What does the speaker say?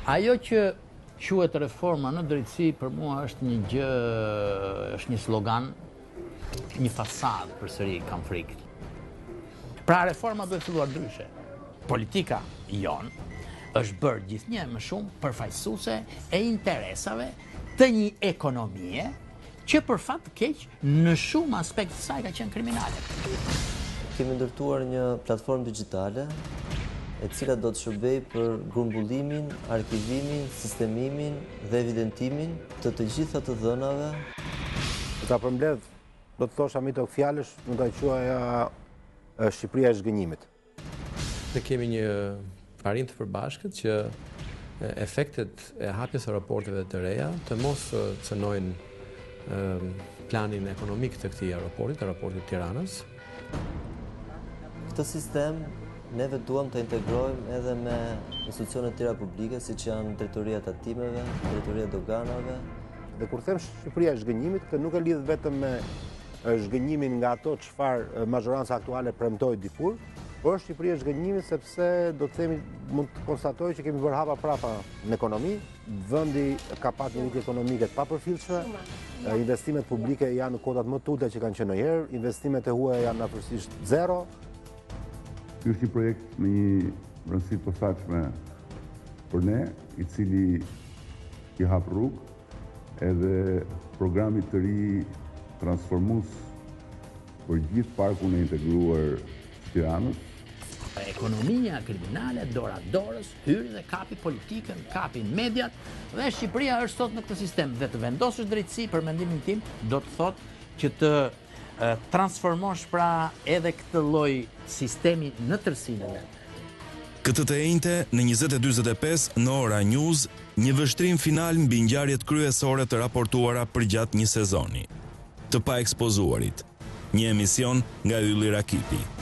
Ajo që quhet reforma në drejtësi për mua është një gjë, është një slogan, një fasadë përsëri kam frikë. Pra reforma duhet filluar ndryshe. Politika jon është bërë gjithnjë më shumë përfaqësuese e interesave të një ekonomie që për fat të keq në shumë aspekte të saj ka qenë kriminale. Kemi ndërtuar një platformë digjitale e cila do të shërbej për grumbullimin, arkivimin, sistemimin dhe evidentimin të gjitha të dhënave. Ta përmbledh, do të thosha mi të fjalësh, mund ta quaja Shqipëria e zhgënjimit. Ne kemi një arrim të përbashkët që efektet e hapjes së aeroporteve të reja të mos cënojnë planin ekonomik të këtij aeroportit Tiranës. Këtë sistem neve duam të integrojmë edhe me institucione tjera publike, siç janë drejtoria e tatimeve, drejtoria e doganave. Dhe kur them Shqipëria e zhgënjimit, këtë nuk e lidh vetëm me zhgënjimin nga ato çfarë mazhoranca aktuale premtoi dikur, por Shqipëria e zhgënjimit sepse do të themi mund të konstatoj që kemi bërë hapa prapa në ekonomi, vendi ka pasur një ekonomike të papërfillshme, investimet publike janë në kotat më të ulta që kanë qenë ndonjëherë, investimet e huaja janë natyrisht zero. Ky është një projekt me një rëndësi të posaçme për ne, i cili i hap rrugë edhe programi të ri transformues për gjithë parkun e integruar të Tiranës. Ekonomia kriminale, dora dorës, hyri dhe kapi politikën, kapi mediat, dhe Shqipëria është sot në këtë sistem. Dhe të vendosësh drejtësi, për mendimin tim, do të thotë që të transformosh pra edhe këtë lloj sistemi në tërësinë e vet. Këtë të enjte në 20:45 në Ora News, një vështrim final mbi ngjarjet kryesore të raportuara përgjatë një sezoni. Të pa ekspozuarit. Një emision nga Ylli Rakipi.